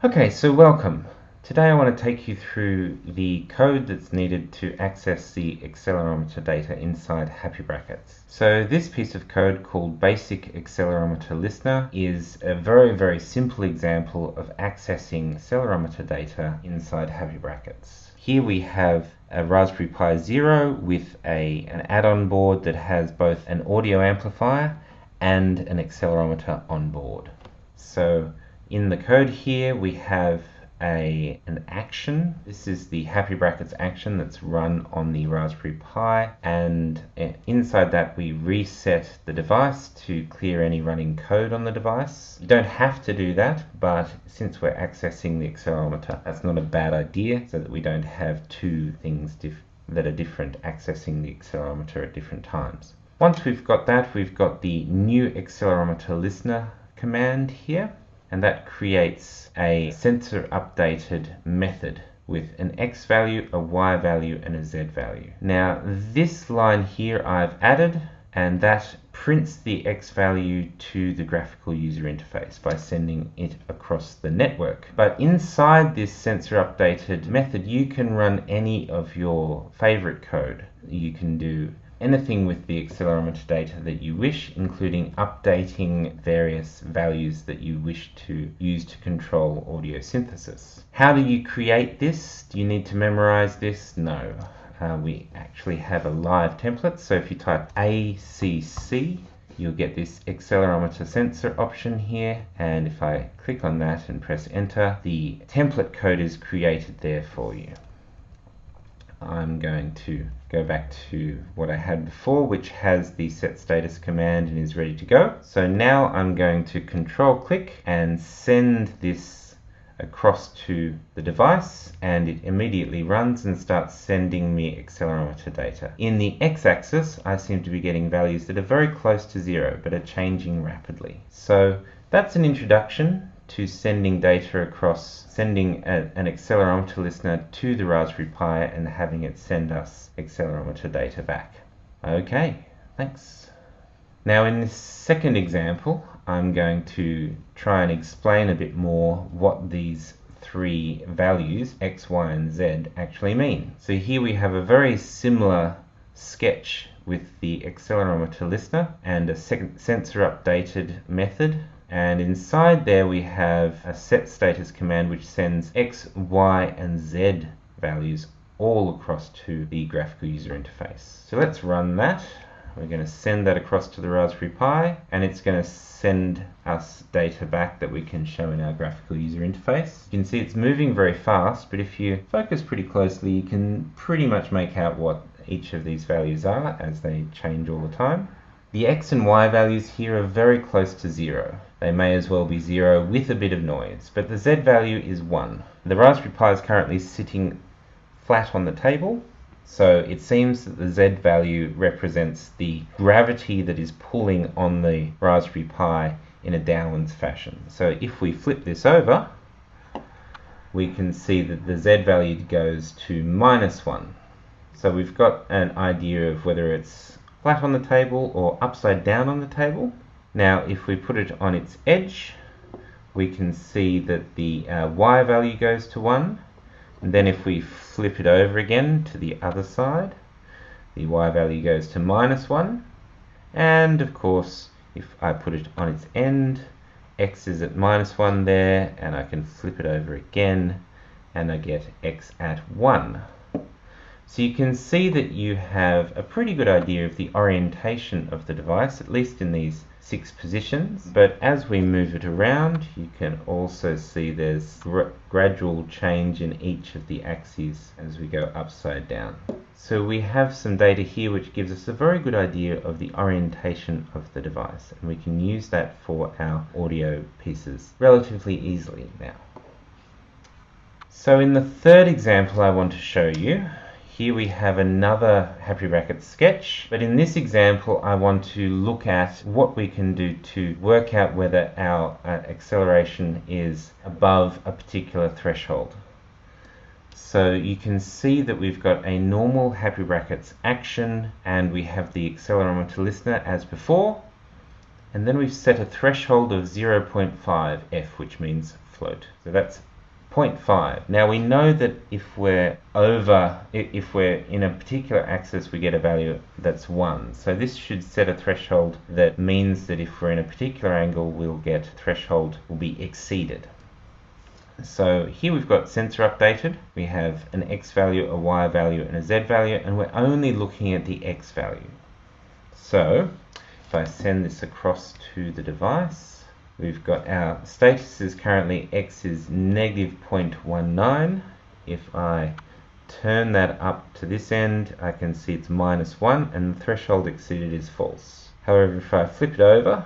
Okay, so welcome. Today I want to take you through the code that's needed to access the accelerometer data inside happy brackets. So this piece of code called Basic Accelerometer Listener is a very simple example of accessing accelerometer data inside happy brackets. Here we have a Raspberry Pi Zero with an add-on board that has both an audio amplifier and an accelerometer on board. So in the code here we have an action. This is the happy brackets action that's run on the Raspberry Pi, and inside that we reset the device to clear any running code on the device. You don't have to do that, but since we're accessing the accelerometer, that's not a bad idea, so that we don't have two things that are different accessing the accelerometer at different times. Once we've got that, we've got the new accelerometer listener command here, and that creates a sensor updated method with an X value, a Y value, and a Z value. Now this line here I've added, and that prints the X value to the graphical user interface by sending it across the network. But inside this sensor updated method, you can run any of your favorite code. You can do anything with the accelerometer data that you wish, including updating various values that you wish to use to control audio synthesis. How do you create this? Do you need to memorize this? No. We actually have a live template, so if you type ACC, you'll get this accelerometer sensor option here, and if I click on that and press enter, the template code is created there for you. I'm going to go back to what I had before, which has the set status command and is ready to go. So now I'm going to control click and send this across to the device, and it immediately runs and starts sending me accelerometer data. In the x-axis, I seem to be getting values that are very close to 0 but are changing rapidly. So that's an introduction to sending data across, sending an accelerometer listener to the Raspberry Pi and having it send us accelerometer data back. Okay, thanks. Now in this second example, I'm going to try and explain a bit more what these three values, X, Y, and Z, actually mean. So here we have a very similar sketch with the accelerometer listener and a sensor updated method. And inside there we have a set status command which sends X, Y, and Z values all across to the graphical user interface. So let's run that. We're going to send that across to the Raspberry Pi, and it's going to send us data back that we can show in our graphical user interface. You can see it's moving very fast, but if you focus pretty closely, you can pretty much make out what each of these values are as they change all the time. The X and Y values here are very close to 0. They may as well be 0 with a bit of noise, but the Z value is 1. The Raspberry Pi is currently sitting flat on the table, so it seems that the Z value represents the gravity that is pulling on the Raspberry Pi in a downwards fashion. So if we flip this over, we can see that the Z value goes to -1. So we've got an idea of whether it's flat on the table or upside down on the table. Now if we put it on its edge, we can see that the Y value goes to 1, and then if we flip it over again to the other side, the Y value goes to -1, and of course if I put it on its end, X is at -1 there, and I can flip it over again and I get X at 1. So you can see that you have a pretty good idea of the orientation of the device, at least in these 6 positions. But as we move it around, you can also see there's gradual change in each of the axes as we go upside down. So we have some data here which gives us a very good idea of the orientation of the device, and we can use that for our audio pieces relatively easily now. So in the third example I want to show you, here we have another happy brackets sketch, but in this example I want to look at what we can do to work out whether our acceleration is above a particular threshold. So you can see that we've got a normal happy brackets action, and we have the accelerometer listener as before, and then we've set a threshold of 0.5 F, which means float. So that's 0.5. Now we know that if we're in a particular axis, we get a value that's 1. So this should set a threshold that means that if we're in a particular angle, we'll get threshold will be exceeded. So here we've got sensor updated. We have an X value, a Y value, and a Z value, and we're only looking at the X value. So if I send this across to the device, we've got our status is currently X is negative 0.19. If I turn that up to this end, I can see it's -1 and the threshold exceeded is false. However, if I flip it over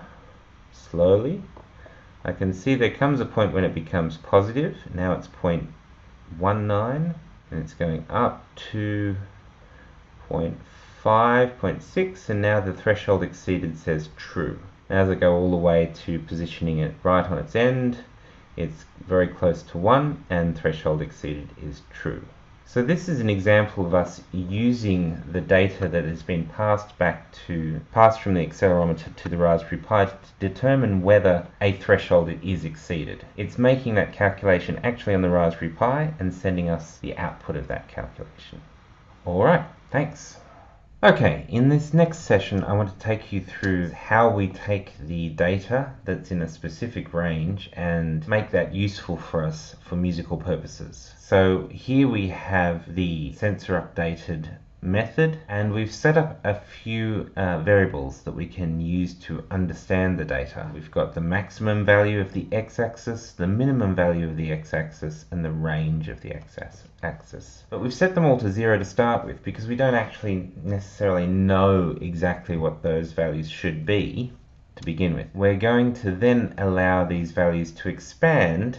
slowly, I can see there comes a point when it becomes positive. Now it's 0.19 and it's going up to 0.5, 0.6, and now the threshold exceeded says true. Now as I go all the way to positioning it right on its end, it's very close to 1 and threshold exceeded is true. So this is an example of us using the data that has been passed from the accelerometer to the Raspberry Pi to determine whether a threshold is exceeded. It's making that calculation actually on the Raspberry Pi and sending us the output of that calculation. Alright, thanks. Okay, in this next session I want to take you through how we take the data that's in a specific range and make that useful for us for musical purposes. So here we have the sensor updated method, and we've set up a few variables that we can use to understand the data. We've got the maximum value of the x-axis, the minimum value of the x-axis, and the range of the x-axis. But we've set them all to 0 to start with because we don't actually necessarily know exactly what those values should be to begin with. We're going to then allow these values to expand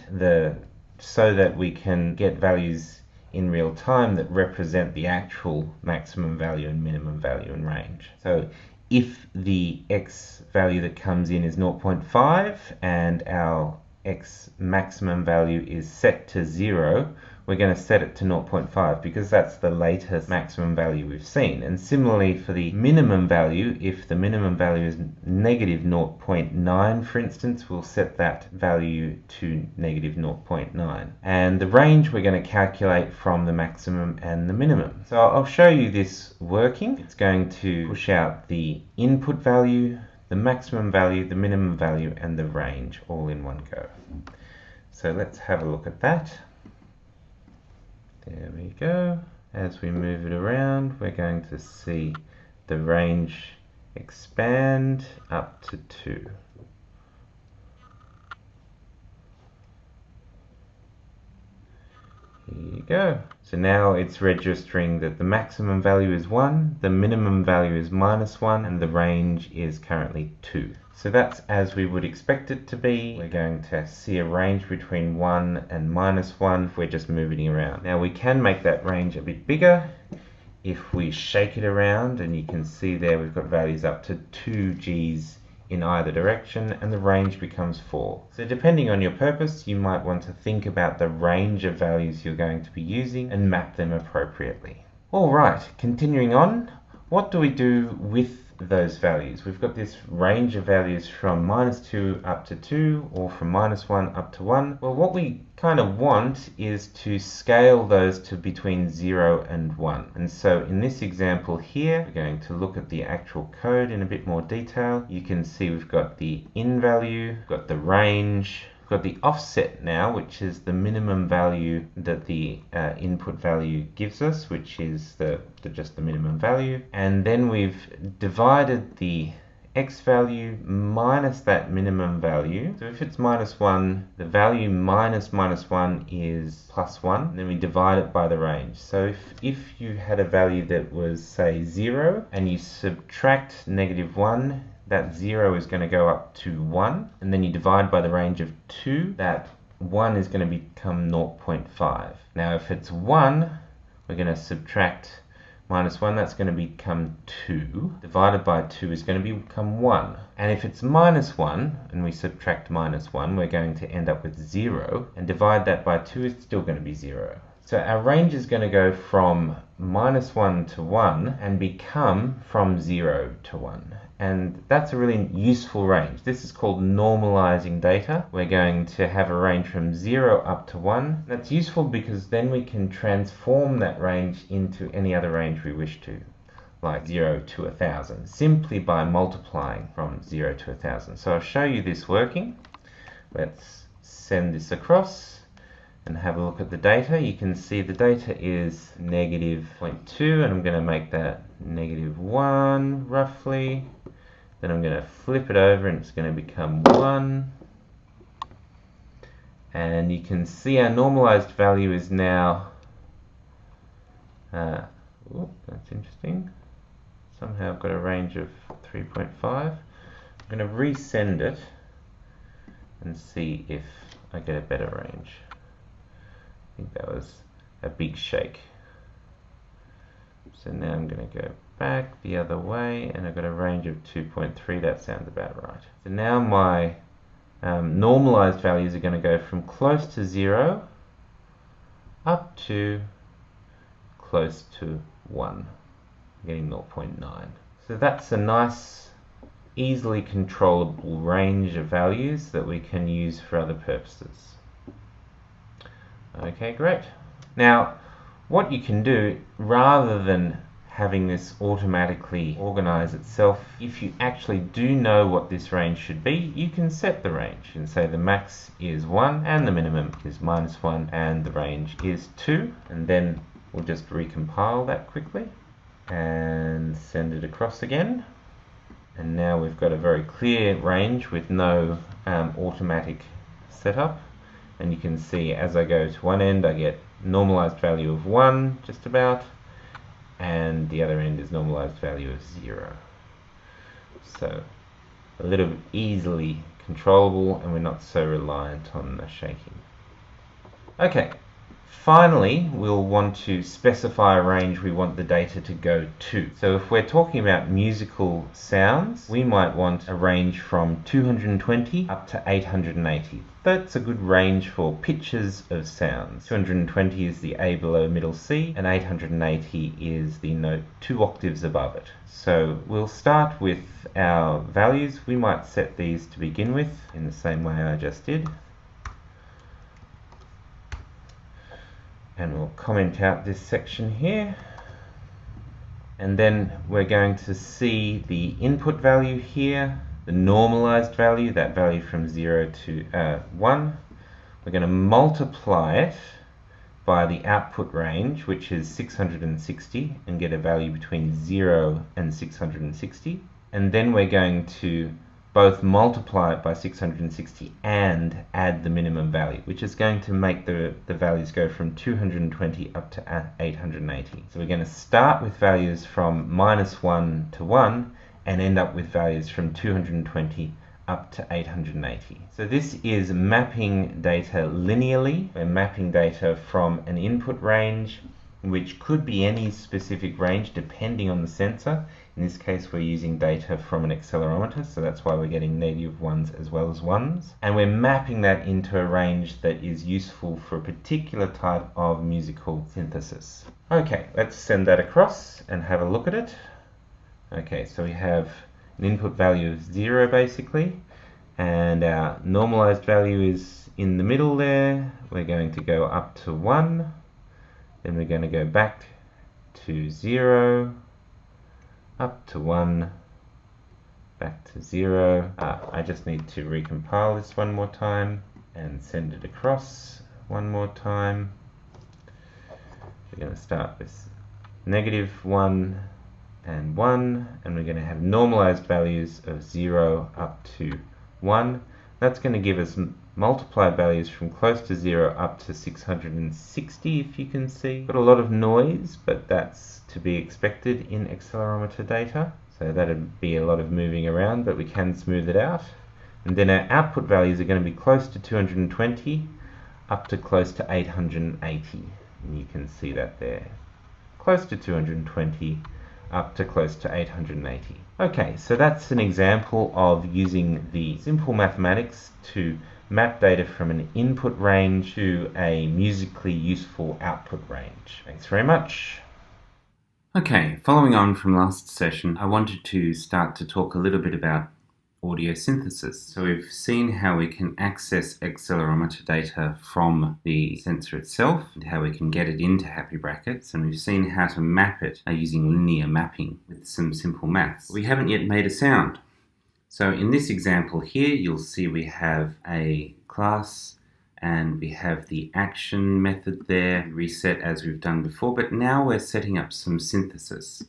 so that we can get values in real time that represent the actual maximum value and minimum value and range. So if the x value that comes in is 0.5 and our x maximum value is set to 0, we're going to set it to 0.5 because that's the latest maximum value we've seen. And similarly for the minimum value, if the minimum value is negative 0.9, for instance, we'll set that value to negative 0.9. And the range we're going to calculate from the maximum and the minimum. So I'll show you this working. It's going to push out the input value, the maximum value, the minimum value, and the range all in one go. So let's have a look at that. There we go. As we move it around, we're going to see the range expand up to 2. Here you go. So now it's registering that the maximum value is 1, the minimum value is -1, and the range is currently 2. So that's as we would expect it to be. We're going to see a range between 1 and -1 if we're just moving around. Now we can make that range a bit bigger if we shake it around, and you can see there we've got values up to 2 Gs in either direction, and the range becomes 4. So depending on your purpose, you might want to think about the range of values you're going to be using and map them appropriately. Alright, continuing on, what do we do with those values? We've got this range of values from -2 up to 2, or from -1 up to 1. Well, what we kind of want is to scale those to between 0 and 1. And so in this example here, we're going to look at the actual code in a bit more detail. You can see we've got the in value, we've got the range, got the offset now, which is the minimum value that the input value gives us, which is just the minimum value. And then we've divided the x value minus that minimum value. So if it's -1, the value minus -1 is +1, and then we divide it by the range. So if you had a value that was, say, 0, and you subtract -1, that 0 is going to go up to 1, and then you divide by the range of 2, that 1 is going to become 0.5. Now if it's 1, we're going to subtract -1, that's going to become 2, divided by 2 is going to become 1. And if it's -1, and we subtract -1, we're going to end up with 0, and divide that by 2 is still going to be 0. So our range is going to go from -1 to 1 and become from 0 to 1. And that's a really useful range. This is called normalizing data. We're going to have a range from 0 up to 1. That's useful because then we can transform that range into any other range we wish to, like 0 to 1,000, simply by multiplying from 0 to 1,000. So I'll show you this working. Let's send this across and have a look at the data. You can see the data is negative 0.2, and I'm going to make that negative 1 roughly. Then I'm going to flip it over and it's going to become 1. And you can see our normalized value is now, that's interesting. Somehow I've got a range of 3.5. I'm going to resend it and see if I get a better range. I think that was a big shake. So now I'm going to go back the other way, and I've got a range of 2.3. That sounds about right. So now my normalized values are going to go from close to 0 up to close to 1. I'm getting 0.9. So that's a nice, easily controllable range of values that we can use for other purposes. Okay, great. Now, what you can do, rather than having this automatically organize itself, if you actually do know what this range should be, you can set the range and say the max is 1 and the minimum is -1 and the range is 2. And then we'll just recompile that quickly and send it across again. And now we've got a very clear range with no automatic setup. And you can see as I go to one end I get normalized value of 1 just about, and the other end is normalized value of 0. So a little bit easily controllable, and we're not so reliant on the shaking. Okay, finally we'll want to specify a range we want the data to go to. So if we're talking about musical sounds, we might want a range from 220 up to 880. That's a good range for pitches of sounds. 220 is the A below middle C, and 880 is the note 2 octaves above it. So we'll start with our values. We might set these to begin with in the same way I just did. And we'll comment out this section here. And then we're going to see the input value here, the normalized value, that value from 0 to 1. We're going to multiply it by the output range, which is 660, and get a value between 0 and 660. And then we're going to both multiply it by 660 and add the minimum value, which is going to make the values go from 220 up to 880. So we're going to start with values from -1 to 1 and end up with values from 220 up to 880. So this is mapping data linearly. We're mapping data from an input range, which could be any specific range depending on the sensor. In this case, we're using data from an accelerometer, so that's why we're getting -1s as well as 1s. And we're mapping that into a range that is useful for a particular type of musical synthesis. Okay, let's send that across and have a look at it. Okay, so we have an input value of 0 basically, and our normalized value is in the middle there. We're going to go up to 1, then we're going to go back to 0, up to 1, back to 0. I just need to recompile this one more time and send it across one more time. We're going to start with -1 and 1, and we're going to have normalized values of 0 up to 1. That's going to give us multiplied values from close to 0 up to 660, if you can see. Got a lot of noise, but that's to be expected in accelerometer data. So that'd be a lot of moving around, but we can smooth it out. And then our output values are going to be close to 220 up to close to 880. And you can see that there. Close to 220 up to close to 880. Okay, so that's an example of using the simple mathematics to map data from an input range to a musically useful output range. Thanks very much. Okay, following on from last session, I wanted to start to talk a little bit about audio synthesis. So we've seen how we can access accelerometer data from the sensor itself and how we can get it into happy brackets, and we've seen how to map it using linear mapping with some simple maths. We haven't yet made a sound. So in this example here, you'll see we have a class and we have the action method there, reset as we've done before, but now we're setting up some synthesis.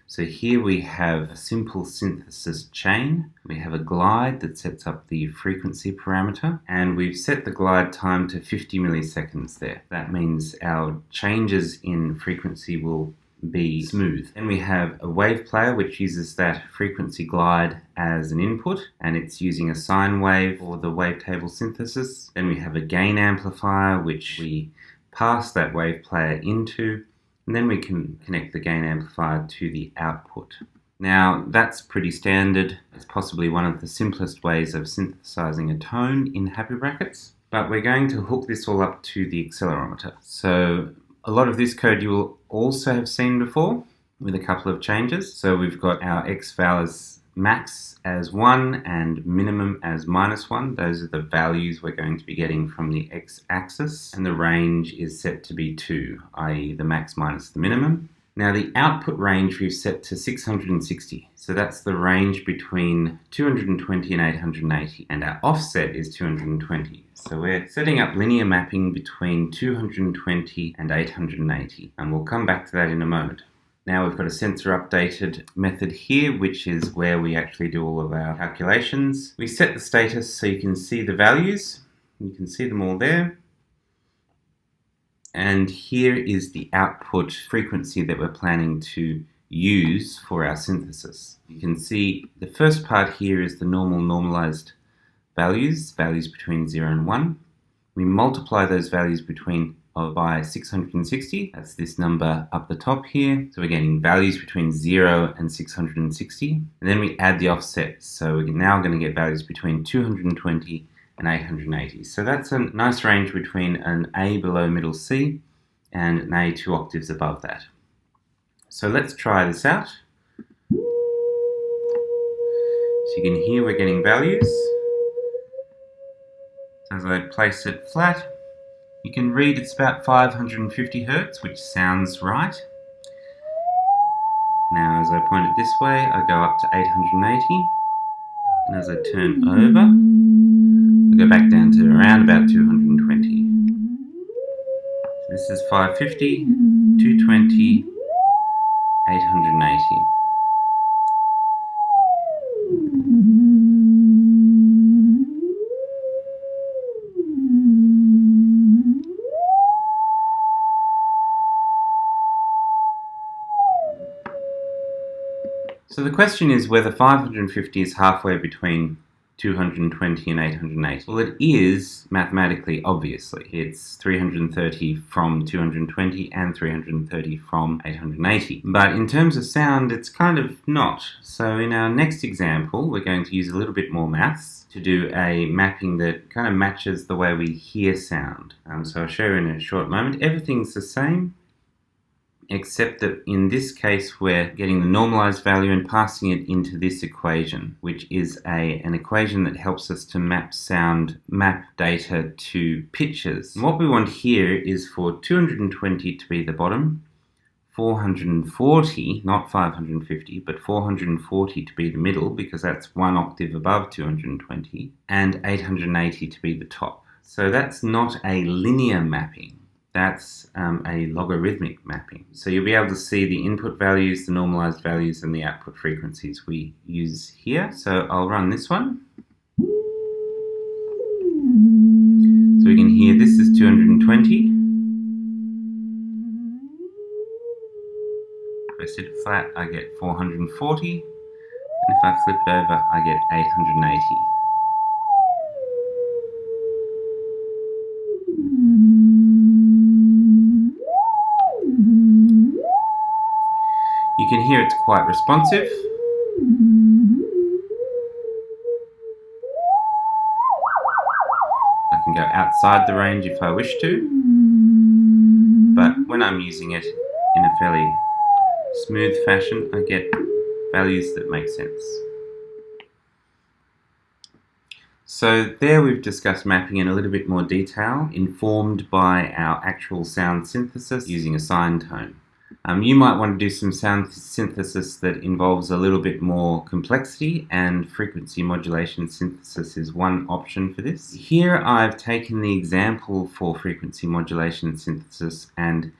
So here we have a simple synthesis chain. We have a glide that sets up the frequency parameter, and we've set the glide time to 50 milliseconds there. That means our changes in frequency will be smooth. Then we have a wave player which uses that frequency glide as an input, and it's using a sine wave for the wavetable synthesis. Then we have a gain amplifier which we pass that wave player into, and then we can connect the gain amplifier to the output. Now that's pretty standard. It's possibly one of the simplest ways of synthesizing a tone in happy brackets, but we're going to hook this all up to the accelerometer. So a lot of this code you will also have seen before with a couple of changes. So we've got our x-val as max as 1 and minimum as -1. Those are the values we're going to be getting from the x-axis, and the range is set to be 2, i.e. the max minus the minimum. Now the output range we've set to 660, so that's the range between 220 and 880, and our offset is 220. So we're setting up linear mapping between 220 and 880, and we'll come back to that in a moment. Now we've got a sensor updated method here, which is where we actually do all of our calculations. We set the status so you can see the values. You can see them all there. And here is the output frequency that we're planning to use for our synthesis. You can see the first part here is the normalized values between 0 and 1. We multiply those values by 660. That's this number up the top here. So we're getting values between 0 and 660. And then we add the offset. So we're now going to get values between 220 and 880. So that's a nice range between an A below middle C and an A 2 octaves above that. So let's try this out. So you can hear we're getting values. So as I place it flat, you can read it's about 550 Hertz, which sounds right. Now as I point it this way, I go up to 880, and as I turn over, I go back down to around about 220. So this is 550, 220, 880. So the question is whether 550 is halfway between 220 and 880. Well, it is mathematically, obviously. It's 330 from 220 and 330 from 880. But in terms of sound, it's kind of not. So in our next example, we're going to use a little bit more maths to do a mapping that kind of matches the way we hear sound. So I'll show you in a short moment. Everything's the same, except that in this case we're getting the normalized value and passing it into this equation, which is an equation that helps us to map data to pitches. And what we want here is for 220 to be the bottom, 440, not 550, but 440 to be the middle, because that's 1 octave above 220, and 880 to be the top. So that's not a linear mapping. That's a logarithmic mapping. So you'll be able to see the input values, the normalized values, and the output frequencies we use here. So I'll run this one. So we can hear this is 220. If I sit it flat, I get 440. And if I flip it over, I get 880. You can hear it's quite responsive. I can go outside the range if I wish to, but when I'm using it in a fairly smooth fashion, I get values that make sense. So there we've discussed mapping in a little bit more detail, informed by our actual sound synthesis using a sine tone. You might want to do some sound synthesis that involves a little bit more complexity, and frequency modulation synthesis is one option for this. Here I've taken the example for frequency modulation synthesis and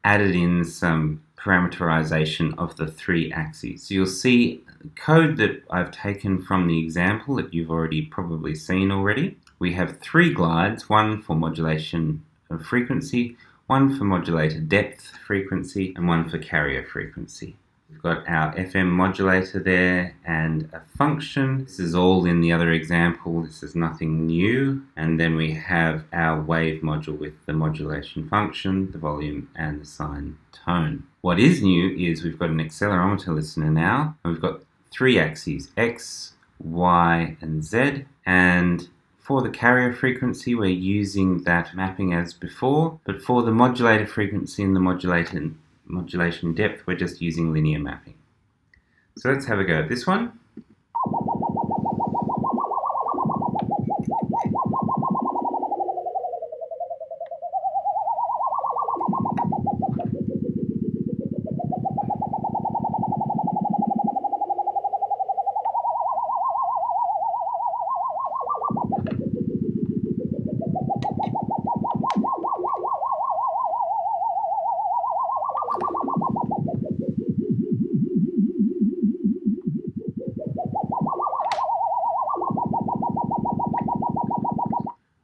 added in some parameterization of the three axes. So you'll see code that I've taken from the example that you've already probably seen already. We have three glides, one for modulation of frequency, one for modulator depth frequency, and one for carrier frequency. We've got our FM modulator there and a function. This is all in the other example. This is nothing new. And then we have our wave module with the modulation function, the volume, and the sine tone. What is new is we've got an accelerometer listener now, and we've got three axes, X, Y, and Z. And for the carrier frequency, we're using that mapping as before, but for the modulator frequency and the modulation depth, we're just using linear mapping. So let's have a go at this one.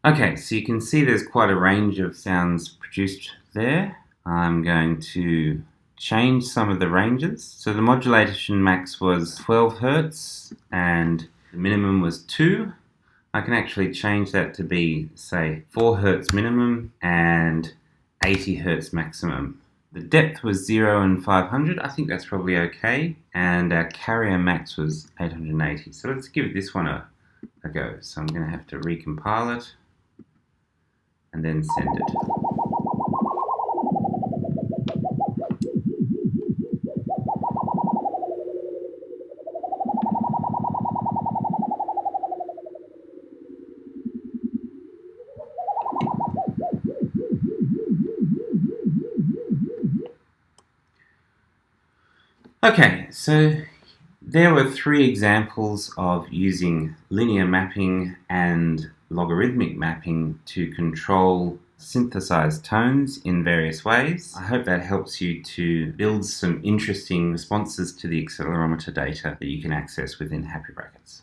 Okay, so you can see there's quite a range of sounds produced there. I'm going to change some of the ranges. So the modulation max was 12 Hertz and the minimum was 2. I can actually change that to be, say, 4 Hertz minimum and 80 Hertz maximum. The depth was 0 and 500. I think that's probably okay. And our carrier max was 880. So let's give this one a go. So I'm going to have to recompile it and then send it. Okay, so there were three examples of using linear mapping and logarithmic mapping to control synthesized tones in various ways. I hope that helps you to build some interesting responses to the accelerometer data that you can access within Happy Brackets.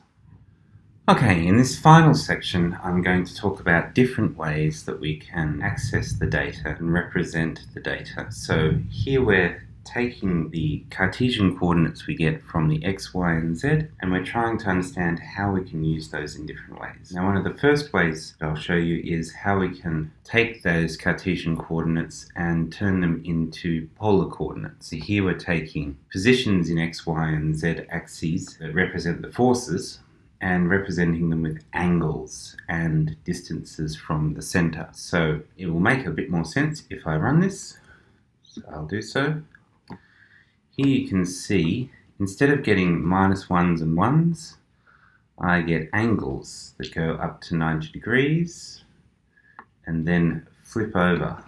Okay, in this final section, I'm going to talk about different ways that we can access the data and represent the data. So here we're taking the Cartesian coordinates we get from the X, Y, and Z, and we're trying to understand how we can use those in different ways. Now, one of the first ways that I'll show you is how we can take those Cartesian coordinates and turn them into polar coordinates. So here we're taking positions in X, Y, and Z axes that represent the forces and representing them with angles and distances from the center. So it will make a bit more sense if I run this. So I'll do so. Here you can see, instead of getting -1s and 1s, I get angles that go up to 90 degrees and then flip over.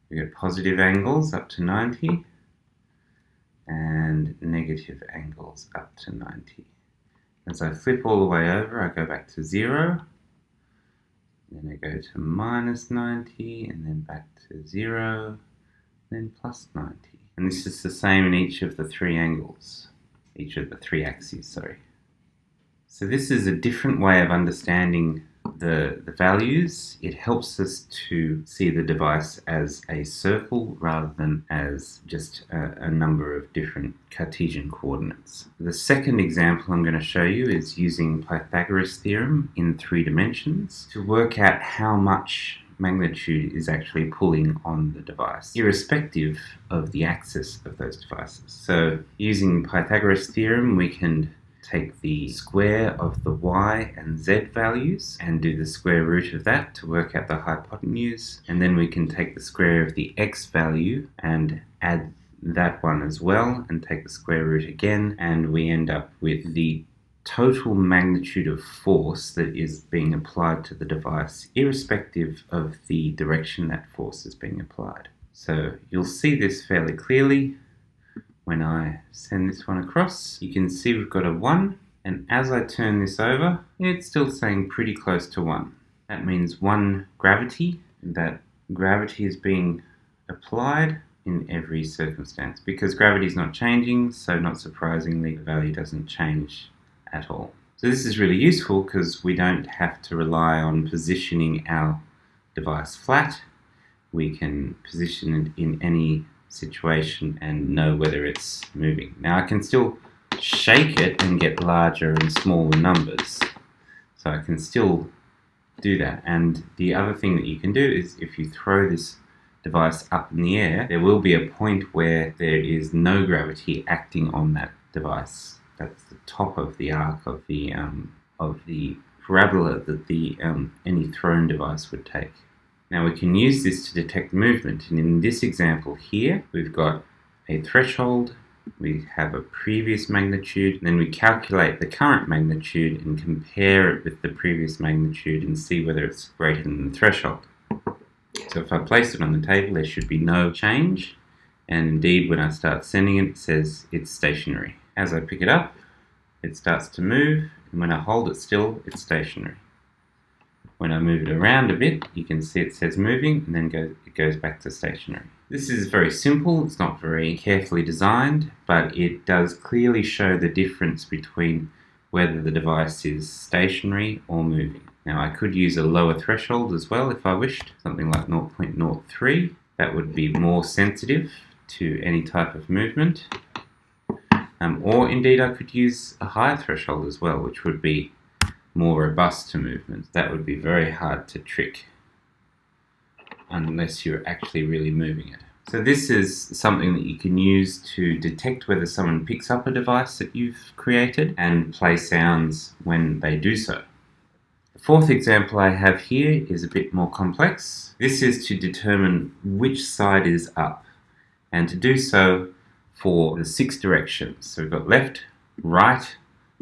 We get positive angles up to 90 and negative angles up to 90. As I flip all the way over, I go back to 0, then I go to -90 and then back to 0, then +90. And this is the same in each of the three angles, each of the three axes, sorry. So this is a different way of understanding the values. It helps us to see the device as a circle rather than as just a number of different Cartesian coordinates. The second example I'm going to show you is using Pythagoras' theorem in 3 dimensions to work out how much magnitude is actually pulling on the device, irrespective of the axis of those devices. So using Pythagoras' theorem, we can take the square of the y and z values and do the square root of that to work out the hypotenuse, and then we can take the square of the x value and add that one as well and take the square root again, and we end up with the total magnitude of force that is being applied to the device, irrespective of the direction that force is being applied. So you'll see this fairly clearly when I send this one across. You can see we've got a 1, and as I turn this over, it's still saying pretty close to 1. That means 1 gravity. That gravity is being applied in every circumstance. Because gravity is not changing, so not surprisingly, the value doesn't change at all. So this is really useful because we don't have to rely on positioning our device flat. We can position it in any situation and know whether it's moving. Now I can still shake it and get larger and smaller numbers. So I can still do that. And the other thing that you can do is if you throw this device up in the air, there will be a point where there is no gravity acting on that device. That's the top of the arc of the parabola that the any thrown device would take. Now we can use this to detect movement, and in this example here we've got a threshold, we have a previous magnitude, and then we calculate the current magnitude and compare it with the previous magnitude and see whether it's greater than the threshold. So if I place it on the table, there should be no change, and indeed when I start sending it, it says it's stationary. As I pick it up, it starts to move, and when I hold it still, it's stationary. When I move it around a bit, you can see it says moving, and then it goes back to stationary. This is very simple, it's not very carefully designed, but it does clearly show the difference between whether the device is stationary or moving. Now I could use a lower threshold as well if I wished, something like 0.03. That would be more sensitive to any type of movement. Or indeed I could use a higher threshold as well, which would be more robust to movement. That would be very hard to trick unless you're actually really moving it. So this is something that you can use to detect whether someone picks up a device that you've created and play sounds when they do so. The fourth example I have here is a bit more complex. This is to determine which side is up, and to do so for the 6 directions. So we've got left, right,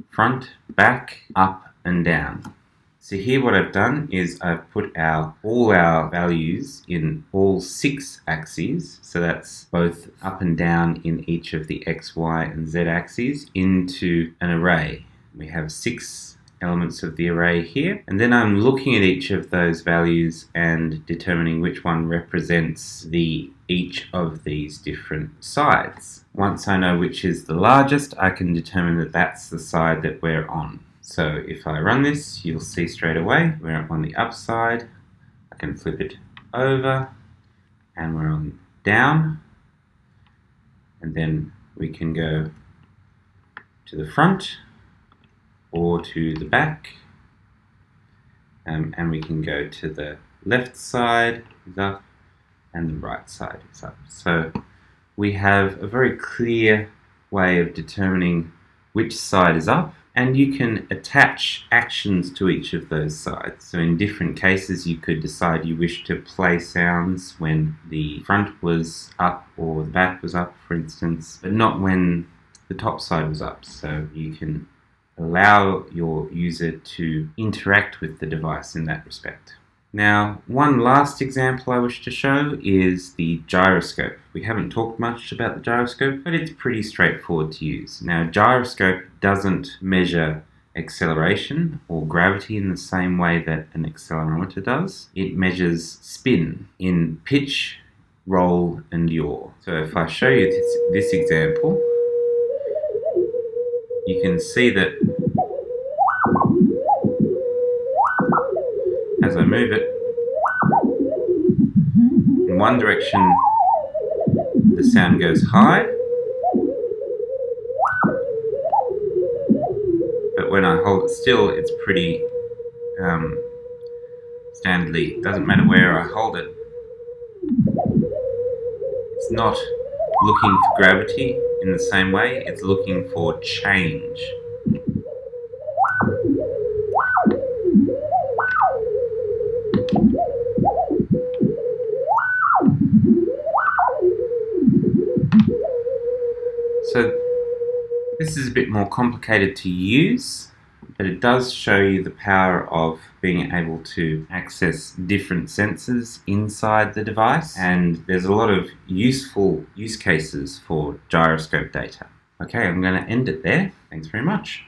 front, back, up, and down. So here what I've done is I've put all our values in all 6 axes, so that's both up and down in each of the X, Y, and Z axes, into an array. We have 6 elements of the array here, and then I'm looking at each of those values and determining which one represents each of these different sides. Once I know which is the largest, I can determine that that's the side that we're on. So if I run this, you'll see straight away we're on the up side. I can flip it over and we're on down, and then we can go to the front or to the back, and we can go to the left side is up and the right side is up. So we have a very clear way of determining which side is up, and you can attach actions to each of those sides. So in different cases you could decide you wish to play sounds when the front was up or the back was up, for instance, but not when the top side was up. So you can allow your user to interact with the device in that respect. Now, one last example I wish to show is the gyroscope. We haven't talked much about the gyroscope, but it's pretty straightforward to use. Now, a gyroscope doesn't measure acceleration or gravity in the same way that an accelerometer does. It measures spin in pitch, roll, and yaw. So if I show you this example, you can see that as I move it in one direction, the sound goes high, but when I hold it still, it's pretty standardly. It doesn't matter where I hold it. It's not looking for gravity in the same way, it's looking for change. This is a bit more complicated to use, but it does show you the power of being able to access different sensors inside the device, and there's a lot of useful use cases for gyroscope data. Okay, I'm going to end it there. Thanks very much.